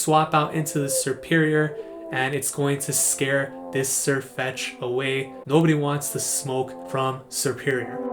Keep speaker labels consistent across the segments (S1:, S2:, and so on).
S1: swap out into the Serperior, and it's going to scare this SirFetch'd away. Nobody wants the smoke from Serperior.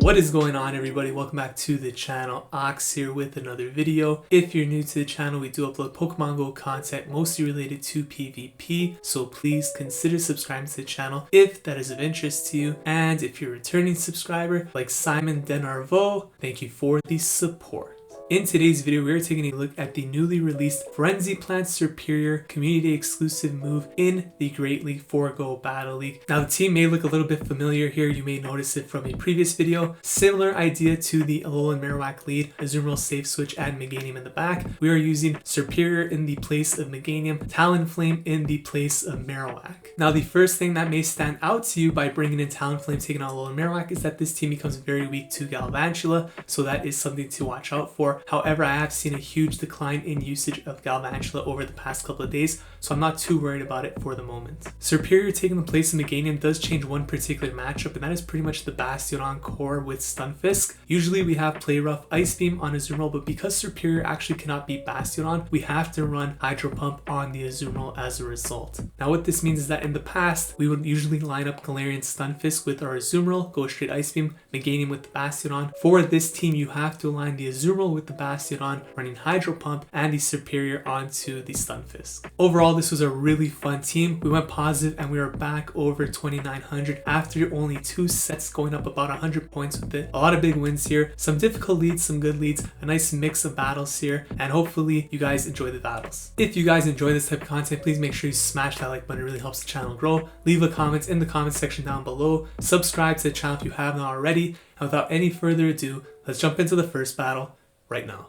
S1: What is going on, everybody? Welcome back to the channel. Ox here with another video. If you're new to the channel, we do upload Pokemon Go content mostly related to PvP, so please consider subscribing to the channel if that is of interest to you. And if you're a returning subscriber like Simon Denarvo, thank you for the support. In today's video, we are taking a look at the newly released Frenzy Plant Serperior Community exclusive move in the Great League 4 Go Battle League. Now, the team may look a little bit familiar here. You may notice it from a previous video. Similar idea to the Alolan Marowak lead, Azumarill safe switch and Meganium in the back. We are using Serperior in the place of Meganium, Talonflame in the place of Marowak. Now, the first thing that may stand out to you by bringing in Talonflame taking on Alolan Marowak is that this team becomes very weak to Galvantula, so that is something to watch out for. However, I have seen a huge decline in usage of Galvantula over the past couple of days, so I'm not too worried about it for the moment. Serperior taking the place of Meganium does change one particular matchup, and that is pretty much the Bastiodon core with Stunfisk. Usually we have Play Rough Ice Beam on Azumarill, but because Serperior actually cannot beat Bastiodon, we have to run Hydro Pump on the Azumarill as a result. Now what this means is that in the past, we would usually line up Galarian Stunfisk with our Azumarill, go straight Ice Beam, Meganium with the Bastiodon. For this team, you have to align the Azumarill with the Bastiodon, running Hydro Pump, and the Serperior onto the Stunfisk. Overall, this was a really fun team. We went positive and we are back over 2,900 after only 2 sets, going up about 100 points with it. A lot of big wins here, some difficult leads, some good leads, a nice mix of battles here, and hopefully you guys enjoy the battles. If you guys enjoy this type of content, please make sure you smash that like button. It really helps the channel grow. Leave a comment in the comment section down below. Subscribe to the channel if you have not already. And without any further ado, let's jump into the first battle right now.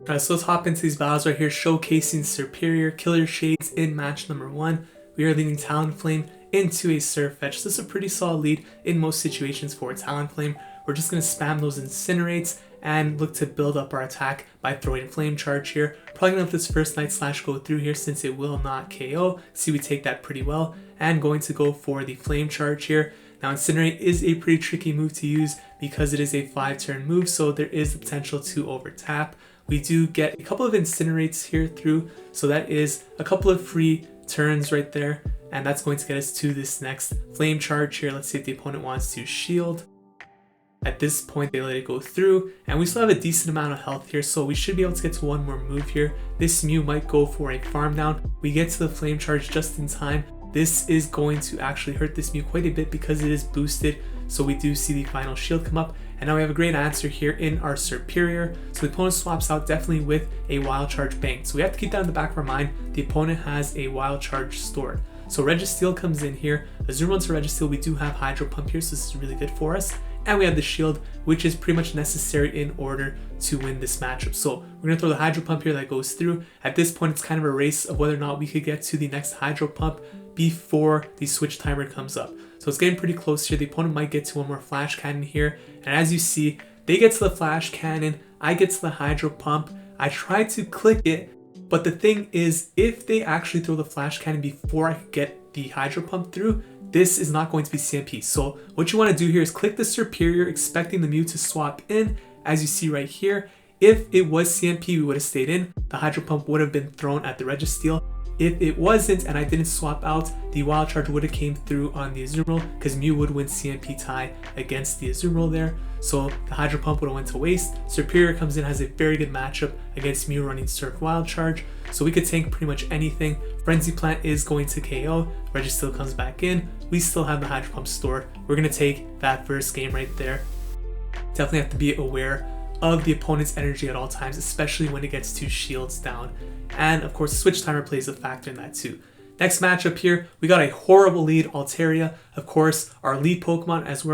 S1: Alright, so let's hop into these battles right here, showcasing Serperior, KillerShades in match number 1. We are leading Talonflame into a SirFetch'd. This is a pretty solid lead in most situations for Talonflame. We're just going to spam those Incinerates and look to build up our attack by throwing Flame Charge here. Probably going to let this first Night Slash go through here since it will not KO. See, we take that pretty well. And going to go for the Flame Charge here. Now, Incinerate is a pretty tricky move to use because it is a 5-turn move, so there is the potential to overtap. We do get a couple of Incinerates here through, so that is a couple of free turns right there, and that's going to get us to this next Flame Charge here. Let's see if the opponent wants to shield. At this point, they let it go through, and we still have a decent amount of health here, so we should be able to get to one more move here. This Mew might go for a farm down. We get to the Flame Charge just in time. This is going to actually hurt this Mew quite a bit because it is boosted, so we do see the final shield come up. And now we have a great answer here in our Serperior. So the opponent swaps out definitely with a Wild Charge Bang. So we have to keep that in the back of our mind. The opponent has a Wild Charge stored. So Registeel comes in here. Azumarill into Registeel, we do have Hydro Pump here, so this is really good for us. And we have the shield, which is pretty much necessary in order to win this matchup. So we're going to throw the Hydro Pump here that goes through. At this point, it's kind of a race of whether or not we could get to the next Hydro Pump before the switch timer comes up. So it's getting pretty close here. The opponent might get to one more Flash Cannon here. And as you see, they get to the Flash Cannon. I get to the Hydro Pump. I try to click it. But the thing is, if they actually throw the Flash Cannon before I could get the Hydro Pump through, this is not going to be CMP. So what you want to do here is click the Serperior, expecting the Mew to swap in. As you see right here, if it was CMP, we would have stayed in. The Hydro Pump would have been thrown at the Registeel. If it wasn't and I didn't swap out, the Wild Charge would have came through on the Azumarill because Mew would win CMP tie against the Azumarill there. So the Hydro Pump would have went to waste. Serperior comes in, has a very good matchup against Mew running Surf Wild Charge. So we could tank pretty much anything. Frenzy Plant is going to KO. Registeel comes back in. We still have the Hydro Pump stored. We're going to take that first game right there. Definitely have to be aware of the opponent's energy at all times, especially when it gets 2 shields down. And of course, the switch timer plays a factor in that too. Next matchup here, we got a horrible lead, Altaria. Of course, our lead Pokemon as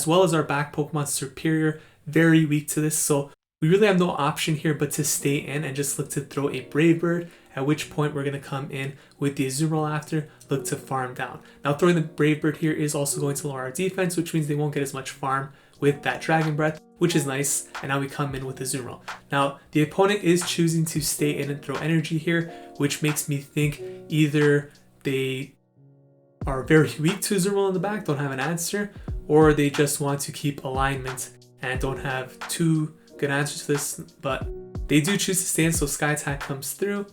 S1: well as our back Pokemon Serperior, very weak to this. So we really have no option here but to stay in and just look to throw a Brave Bird, at which point we're going to come in with the Azumarill after, look to farm down. Now throwing the Brave Bird here is also going to lower our defense, which means they won't get as much farm with that Dragon Breath, which is nice. And now we come in with Azumarill. Now the opponent is choosing to stay in and throw energy here, which makes me think either they are very weak to Azumarill in the back, don't have an answer, or they just want to keep alignment and don't have too good answers to this, but they do choose to stay in, so Sky Attack comes through.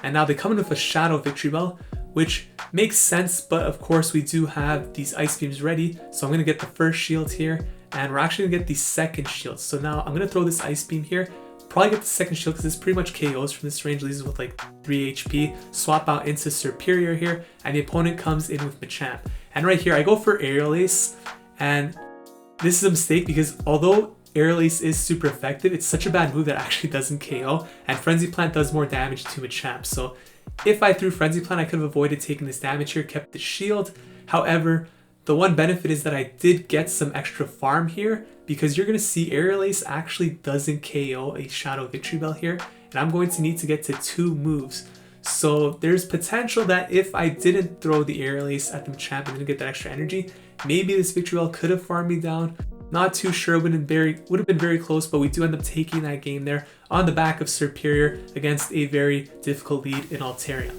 S1: And now they come in with a Shadow Victreebel, which makes sense, but of course we do have these Ice Beams ready, so I'm going to get the first shield here, and we're actually going to get the second shield. So now I'm going to throw this Ice Beam here, probably get the second shield because this pretty much KOs from this range, leaves us with like 3 HP, swap out into Serperior here, and the opponent comes in with Machamp. And right here I go for Aerial Ace, and this is a mistake because although Aerial Ace is super effective, it's such a bad move that actually doesn't KO, and Frenzy Plant does more damage to Machamp. So if I threw Frenzy Plant, I could have avoided taking this damage here, kept the shield. However, the one benefit is that I did get some extra farm here, because you're going to see Aerial Ace actually doesn't KO a Shadow Victreebel here, and I'm going to need to get to 2 moves. So there's potential that if I didn't throw the Aerial Ace at the Machamp and didn't get that extra energy, maybe this Victreebel could have farmed me down. Not too sure, would have been very close, but we do end up taking that game there on the back of Serperior against a very difficult lead in Altaria.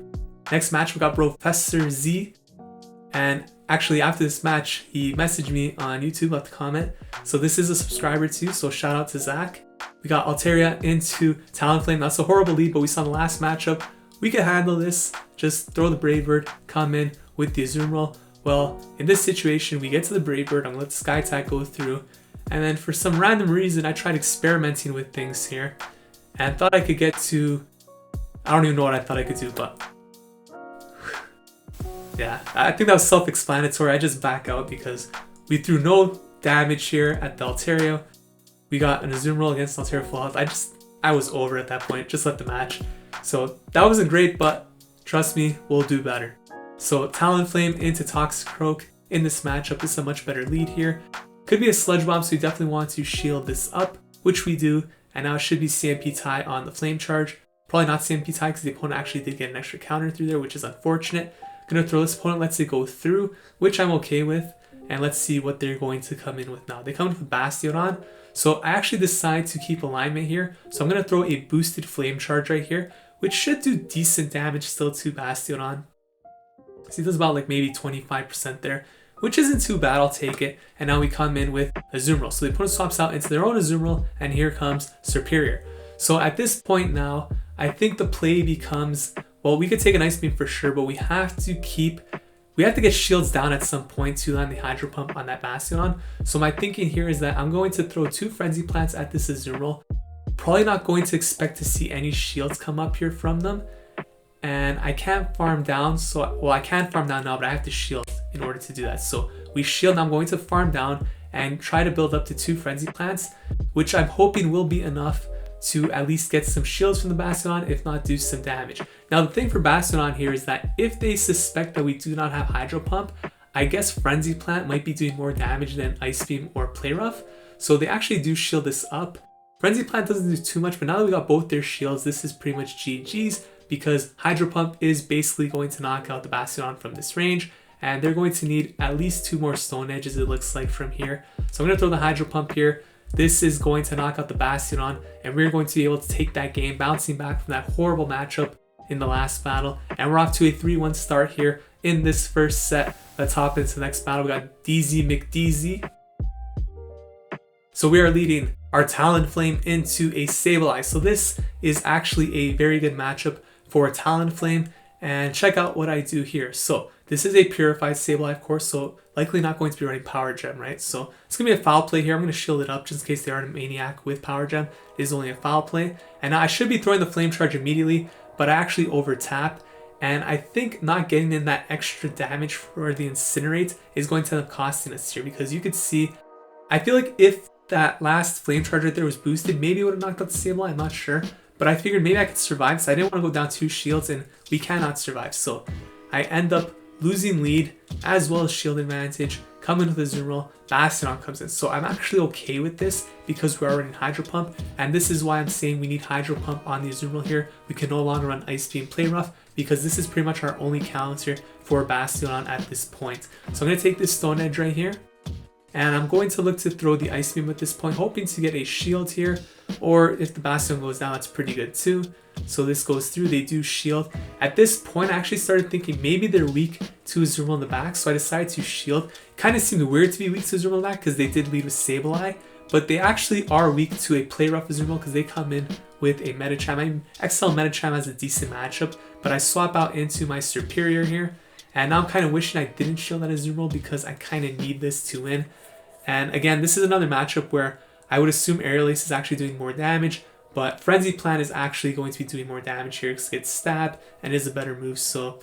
S1: Next match, we got BrofessorZee, and actually after this match, he messaged me on YouTube, left a comment. So this is a subscriber too, so shout out to Zach. We got Altaria into Talonflame. That's a horrible lead, but we saw in the last matchup, we could handle this. Just throw the Brave Bird, come in with the Azumarill. Well, in this situation, we get to the Brave Bird, I'm gonna let the Sky Attack go through, and then for some random reason, I tried experimenting with things here, and thought I could get to, I don't even know what I thought I could do, but yeah, I think that was self-explanatory. I just back out because we threw no damage here at the Altaria. We got an Azumarill against Altaria full health. I was over at that point, just let the match. So that wasn't great, but trust me, we'll do better. So Talonflame into Toxicroak in this matchup. This is a much better lead here. Could be a Sludge Bomb, so you definitely want to shield this up, which we do. And now it should be CMP tie on the Flame Charge. Probably not CMP tie because the opponent actually did get an extra counter through there, which is unfortunate. Gonna throw this opponent, lets it go through, which I'm okay with. And let's see what they're going to come in with now. They come in with Bastiodon. So I actually decide to keep alignment here. So I'm gonna throw a boosted Flame Charge right here, which should do decent damage still to Bastiodon. So he does about like maybe 25% there, which isn't too bad, I'll take it. And now we come in with Azumarill. So the opponent swaps out into their own Azumarill, and here comes Serperior. So at this point now, I think the play becomes, well, we could take an Ice Beam for sure, but we have to get shields down at some point to land the Hydro Pump on that Bastiodon. So my thinking here is that I'm going to throw 2 Frenzy Plants at this Azumarill. Probably not going to expect to see any shields come up here from them. And I can't farm down, so, well, I can farm down now, but I have to shield in order to do that. So we shield, I'm going to farm down and try to build up to 2 Frenzy Plants, which I'm hoping will be enough to at least get some shields from the Bastiodon, if not do some damage. Now the thing for Bastiodon here is that if they suspect that we do not have Hydro Pump, I guess Frenzy Plant might be doing more damage than Ice Beam or Play Rough, so they actually do shield this up. Frenzy Plant doesn't do too much, but now that we got both their shields, this is pretty much GG's, because Hydro Pump is basically going to knock out the Bastiodon from this range, and they're going to need at least 2 more Stone Edges, it looks like, from here. So I'm going to throw the Hydro Pump here. This is going to knock out the Bastiodon, and we're going to be able to take that game, bouncing back from that horrible matchup in the last battle. And we're off to a 3-1 start here in this first set. Let's hop into the next battle. We got DeezyMcDeezy. So we are leading our Talonflame into a Sableye. So this is actually a very good matchup for Talonflame, and check out what I do here. So this is a purified Sableye, of course, so likely not going to be running Power Gem, right? So it's going to be a foul play here. I'm going to shield it up just in case they are a Maniac with Power Gem. It is only a foul play. And now I should be throwing the Flame Charge immediately, but I actually over-tap. And I think not getting in that extra damage for the Incinerate is going to end up costing us here, because you could see, I feel like if that last Flame Charge right there was boosted, maybe it would have knocked out the Sableye, I'm not sure. But I figured maybe I could survive, so I didn't want to go down 2 shields, and we cannot survive. So I end up losing lead as well as shield advantage, coming with a Azumarill, Bastiodon comes in. So I'm actually okay with this because we are running Hydro Pump, and this is why I'm saying we need Hydro Pump on the Azumarill here. We can no longer run Ice Beam Play Rough because this is pretty much our only counter for Bastiodon at this point. So I'm going to take this Stone Edge right here, and I'm going to look to throw the Ice Beam at this point, hoping to get a shield here, or if the Bastiodon goes down, it's pretty good too. So this goes through, they do shield. At this point, I actually started thinking maybe they're weak to Azumarill in the back, so I decided to shield. Kind of seemed weird to be weak to Azumarill in the back because they did lead with Sableye, but they actually are weak to a play rough Azumarill because they come in with a Medicham. XL Medicham has a decent matchup, but I swap out into my Serperior here. And now I'm kind of wishing I didn't shield that Azumarill because I kind of need this to win. And again, this is another matchup where I would assume Aerial Ace is actually doing more damage, but Frenzy Plant is actually going to be doing more damage here because it gets stabbed and is a better move. So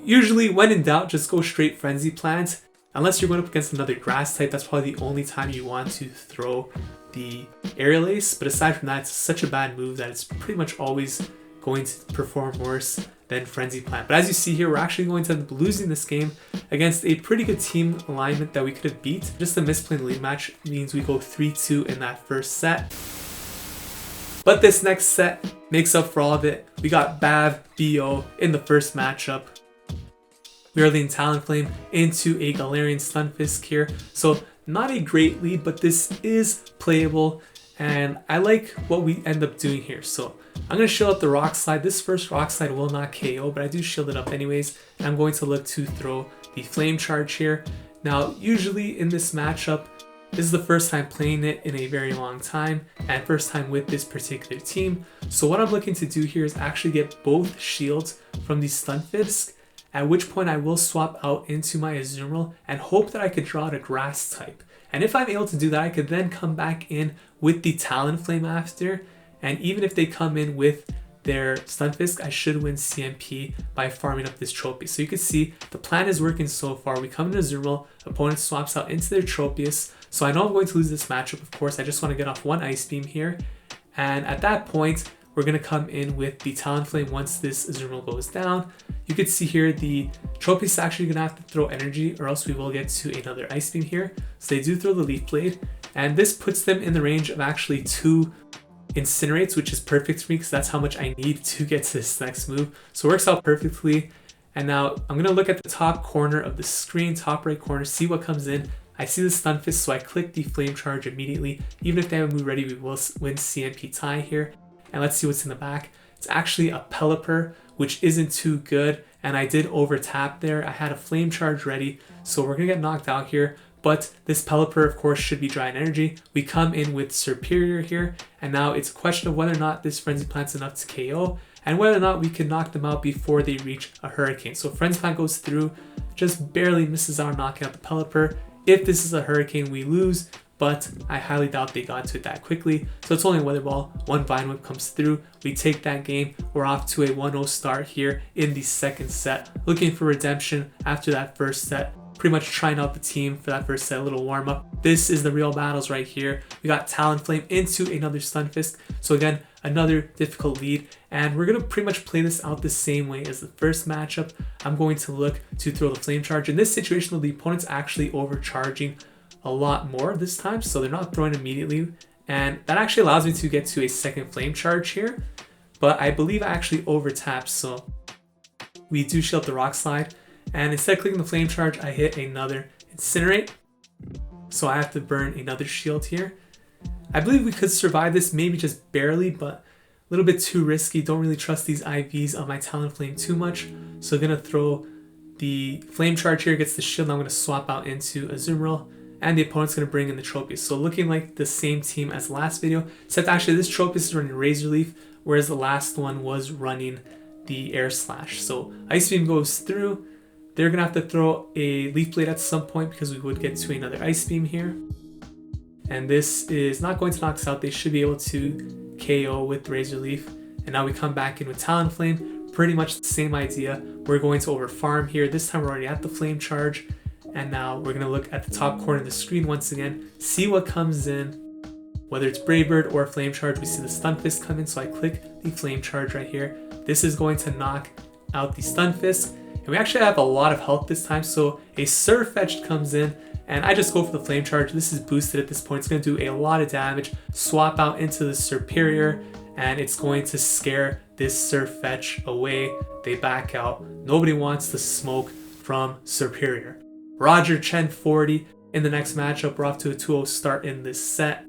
S1: usually when in doubt, just go straight Frenzy Plant. Unless you're going up against another grass type, that's probably the only time you want to throw the Aerial Ace. But aside from that, it's such a bad move that it's pretty much always going to perform worse than Frenzy Plant. But as you see here, we're actually going to end up losing this game against a pretty good team alignment that we could have beat. Just the misplaying the lead match means we go 3-2 in that first set. But this next set makes up for all of it. We got Bav, BO in the first matchup. We are leading Talonflame into a Galarian Stunfisk here. So not a great lead, but this is playable. And I like what we end up doing here. So I'm going to shield up the Rock Slide. This first Rock Slide will not KO, but I do shield it up anyways. And I'm going to look to throw the Flame Charge here. Now, usually in this matchup, this is the first time playing it in a very long time and first time with this particular team. So what I'm looking to do here is actually get both shields from the Stunfisk, at which point I will swap out into my Azumarill and hope that I could draw out a Grass type. And if I'm able to do that, I could then come back in with the Talonflame after. And even if they come in with their Stunfisk, I should win CMP by farming up this Tropius. So you can see the plan is working so far. We come into Azumarill, opponent swaps out into their Tropius. So I know I'm going to lose this matchup, of course. I just want to get off one Ice Beam here. And at that point, we're going to come in with the Talonflame once this Azumarill goes down. You can see here the Tropius is actually going to have to throw energy or else we will get to another Ice Beam here. So they do throw the Leaf Blade. And this puts them in the range of actually 2 Incinerates, which is perfect for me because that's how much I need to get to this next move. So it works out perfectly. And now I'm going to look at the top corner of the screen, top right corner, see what comes in. I see the Stunfisk, so I click the Flame Charge immediately. Even if they have a move ready, we will win CMP tie here. And let's see what's in the back. It's actually a Pelipper, which isn't too good. And I did over tap there. I had a Flame Charge ready, so we're going to get knocked out here. But this Pelipper, of course, should be dry in energy. We come in with Serperior here. And now it's a question of whether or not this Frenzy Plant's enough to KO. And whether or not we can knock them out before they reach a Hurricane. So Frenzy Plant goes through, just barely misses out on knocking out the Pelipper. If this is a Hurricane, we lose, but I highly doubt they got to it that quickly. So it's only a Weather Ball, one Vine Whip comes through, we take that game, we're off to a 1-0 start here in the second set. Looking for redemption after that first set, pretty much trying out the team for that first set, a little warm up. This is the real battles right here. We got Talonflame into another Stunfisk, so again, another difficult lead, and we're going to pretty much play this out the same way as the first matchup. I'm going to look to throw the Flame Charge. In this situation, the opponent's actually overcharging a lot more this time, so they're not throwing immediately, and that actually allows me to get to a second Flame Charge here, but I believe I actually overtapped, so we do shield the Rock Slide, and instead of clicking the Flame Charge, I hit another Incinerate, so I have to burn another shield here. I believe we could survive this, maybe just barely, but a little bit too risky. Don't really trust these IVs on my Talonflame too much. So I'm going to throw the Flame Charge here, gets the shield, and I'm going to swap out into Azumarill, and the opponent's going to bring in the Tropius. So looking like the same team as the last video, except actually this Tropius is running Razor Leaf, whereas the last one was running the Air Slash. So Ice Beam goes through. They're going to have to throw a Leaf Blade at some point because we would get to another Ice Beam here. And this is not going to knock us out. They should be able to KO with Razor Leaf. And now we come back in with Talonflame. Pretty much the same idea. We're going to over farm here. This time we're already at the Flame Charge. And now we're going to look at the top corner of the screen once again. See what comes in. Whether it's Brave Bird or Flame Charge, we see the Stunfisk come in. So I click the Flame Charge right here. This is going to knock out the Stunfisk. And we actually have a lot of health this time. So a SirFetch'd comes in. And I just go for the Flame Charge. This is boosted at this point. It's going to do a lot of damage. Swap out into the Serperior, and it's going to scare this SirFetch'd away. They back out. Nobody wants the smoke from Serperior. Roger Chen 40 in the next matchup. We're off to a 2-0 start in this set.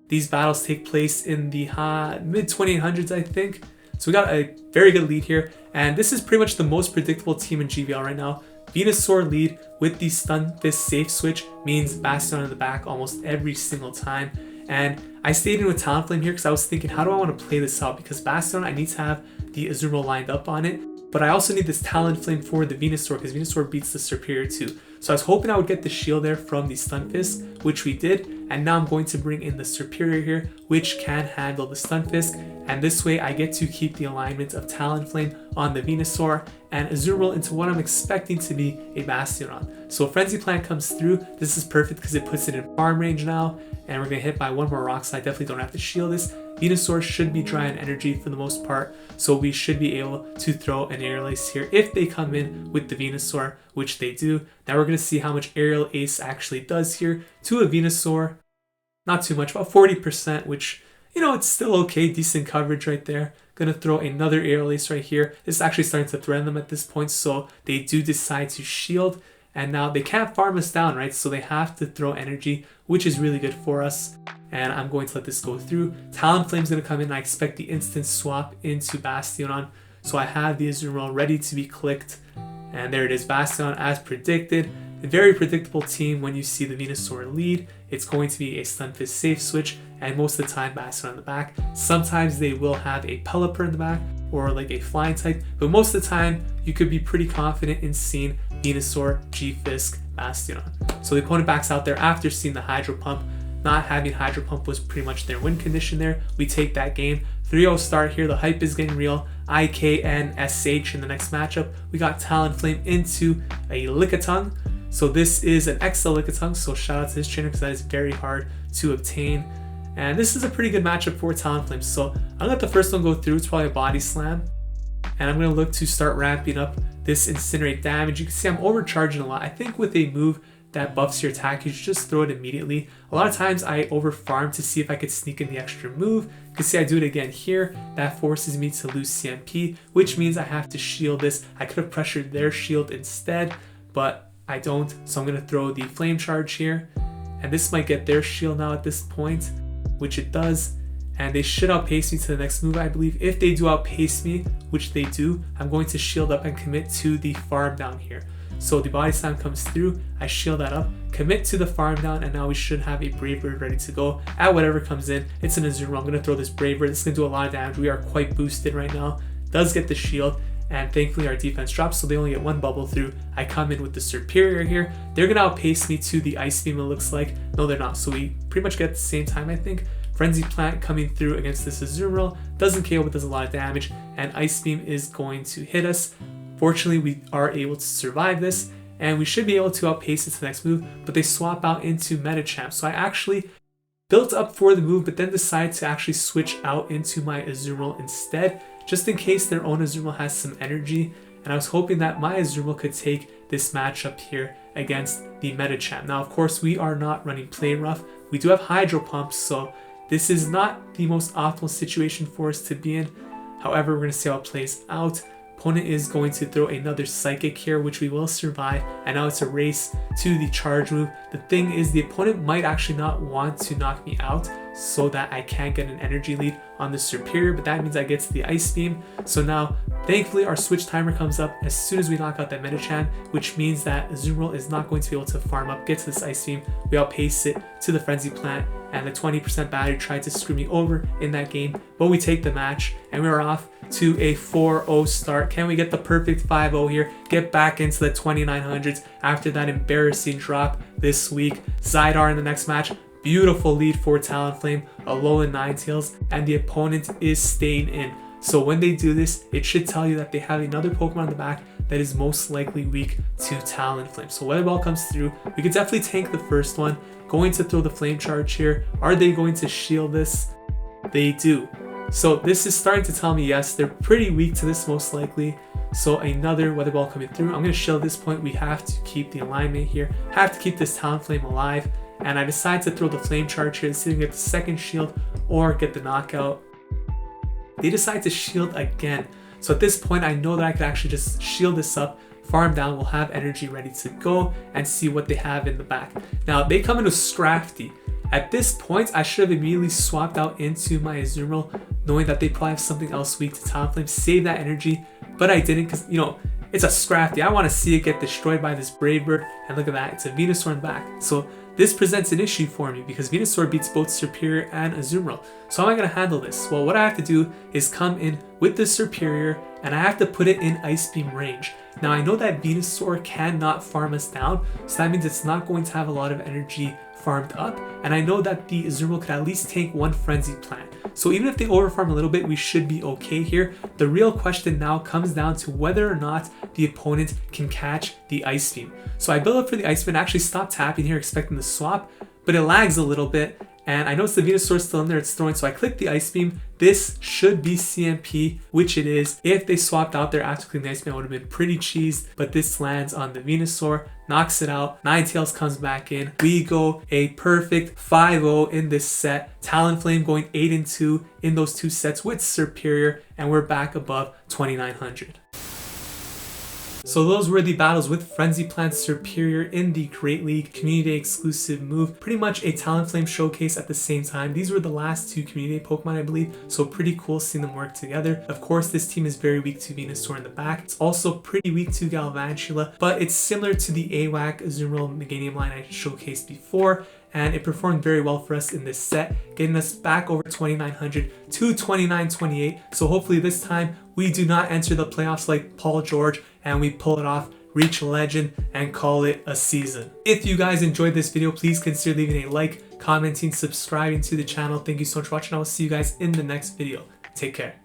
S1: These battles take place in the mid-2800s, I think. So we got a very good lead here. And this is pretty much the most predictable team in GBL right now. Venusaur lead with the Stunfisk safe switch means Bastiodon in the back almost every single time. And I stayed in with Talonflame here because I was thinking, how do I want to play this out? Because Bastiodon, I need to have the Azumarill lined up on it, but I also need this Talonflame for the Venusaur because Venusaur beats the Serperior too. So I was hoping I would get the shield there from the Stunfisk, which we did, and now I'm going to bring in the Serperior here, which can handle the Stunfisk, and this way I get to keep the alignment of Talonflame on the Venusaur and Azumarill into what I'm expecting to be a Bastiodon. So Frenzy Plant comes through. This is perfect because it puts it in farm range now, and we're going to hit by one more rock, so I definitely don't have to shield this. Venusaur should be dry on energy for the most part, so we should be able to throw an Aerial Ace here if they come in with the Venusaur, which they do. Now we're going to see how much Aerial Ace actually does here to a Venusaur. Not too much, about 40%, which, you know, it's still okay, decent coverage right there. Gonna throw another Aerial Ace right here. This is actually starting to threaten them at this point, so they do decide to shield, and now they can't farm us down, right? So they have to throw energy, which is really good for us. And I'm going to let this go through. Talonflame's gonna come in, and I expect the instant swap into Bastiodon. So I have the Azumarill ready to be clicked, and there it is, Bastiodon as predicted. A very predictable team when you see the Venusaur lead. It's going to be a Stunfisk safe switch, and most of the time Bastiodon in the back. Sometimes they will have a Pelipper in the back or like a flying type, but most of the time you could be pretty confident in seeing Venusaur, G-Fisk, Bastiodon. So the opponent backs out there after seeing the Hydro Pump. Not having Hydro Pump was pretty much their win condition there. We take that game. 3-0 start here. The hype is getting real. iknsh in the next matchup. We got Talonflame into a Lickitung. So this is an XL Lickitung, so shout out to this trainer because that is very hard to obtain. And this is a pretty good matchup for Talonflame. So I'm gonna let the first one go through. It's probably a Body Slam. And I'm gonna look to start ramping up this Incinerate damage. You can see I'm overcharging a lot. I think with a move that buffs your attack, you should just throw it immediately. A lot of times I over farm to see if I could sneak in the extra move. You can see I do it again here. That forces me to lose CMP, which means I have to shield this. I could have pressured their shield instead, but I don't. So I'm gonna throw the Flame Charge here. And this might get their shield now at this point, which it does. And they should outpace me to the next move, I believe. If they do outpace me, which they do, I'm going to shield up and commit to the farm down here. So the Body Slam comes through, I shield that up, commit to the farm down, and now we should have a Brave Bird ready to go at whatever comes in. It's an Azumarill. I'm going to throw this Brave Bird. This is going to do a lot of damage. We are quite boosted right now. Does get the shield, and thankfully our defense drops, so they only get one bubble through. I come in with the Serperior here. They're going to outpace me to the Ice Beam, it looks like. No, they're not. So we pretty much get at the same time, I think. Frenzy Plant coming through against this Azumarill. Doesn't KO, but does a lot of damage, and Ice Beam is going to hit us. Fortunately, we are able to survive this, and we should be able to outpace it to the next move, but they swap out into Medicham. So I actually built up for the move, but then decided to actually switch out into my Azumarill instead, just in case their own Azumarill has some energy. And I was hoping that my Azumarill could take this matchup here against the Medicham. Now, of course, we are not running Play Rough. We do have Hydro Pumps, so this is not the most optimal situation for us to be in. However, we're going to see how it plays out. Opponent is going to throw another Psychic here, which we will survive, and now it's a race to the charge move. The thing is, the opponent might actually not want to knock me out so that I can't get an energy lead on the Serperior, but that means I get to the Ice Beam. So now, thankfully, our switch timer comes up as soon as we knock out that Medicham, which means that Azumarill is not going to be able to farm up, get to this Ice Beam. We outpace it to the Frenzy Plant, and the 20% battery tried to screw me over in that game, but we take the match, and we're off to a 4-0 start. Can we get the perfect 5-0 here? Get back into the 2900s after that embarrassing drop this week. Zydar in the next match. Beautiful lead for Talonflame, Alolan Ninetales, and the opponent is staying in. So when they do this, it should tell you that they have another Pokemon on the back that is most likely weak to Talonflame. So Weather Ball comes through. We could definitely tank the first one. Going to throw the Flame Charge here. Are they going to shield this? They do. So this is starting to tell me yes, they're pretty weak to this most likely. So another Weather Ball coming through. I'm going to shield this point. We have to keep the alignment here. Have to keep this Talonflame alive. And I decide to throw the Flame Charge here to see if we get the second shield or get the knockout. They decide to shield again. So at this point, I know that I could actually just shield this up, farm down, we'll have energy ready to go, and see what they have in the back. Now, they come in with Scrafty. At this point, I should have immediately swapped out into my Azumarill, knowing that they probably have something else weak to Talonflame, save that energy, but I didn't because, you know, It's a Scrafty. I want to see it get destroyed by this Brave Bird. And look at that, it's a Venusaur in the back. So this presents an issue for me because Venusaur beats both Serperior and Azumarill. So how am I going to handle this? Well, what I have to do is come in with the Serperior and I have to put it in Ice Beam range. Now I know that Venusaur cannot farm us down, so that means it's not going to have a lot of energy farmed up, and I know that the Azumarill could at least tank one Frenzy Plant. So even if they overfarm a little bit, we should be okay here. The real question now comes down to whether or not the opponent can catch the Ice Beam. So I build up for the Ice Beam, actually stop tapping here expecting the swap, but it lags a little bit. And I notice the Venusaur still in there, it's throwing, so I click the Ice Beam. This should be CMP, which it is. If they swapped out there after clicking the Ice Beam, I would have been pretty cheesed, but this lands on the Venusaur, knocks it out, Ninetales comes back in. We go a perfect 5-0 in this set. Talonflame going 8-2 in those two sets with Serperior, and we're back above 2,900. So those were the battles with Frenzy Plant Serperior in the Great League Community Day exclusive move. Pretty much a Talonflame showcase at the same time. These were the last two Community Day Pokemon, I believe, so pretty cool seeing them work together. Of course, this team is very weak to Venusaur in the back. It's also pretty weak to Galvantula, but it's similar to the AWAC Azumarill Meganium line I showcased before, and it performed very well for us in this set, getting us back over 2,900 to 2,928. So hopefully this time we do not enter the playoffs like Paul George and we pull it off, reach legend, and call it a season. If you guys enjoyed this video, please consider leaving a like, commenting, subscribing to the channel. Thank you so much for watching. I will see you guys in the next video. Take care.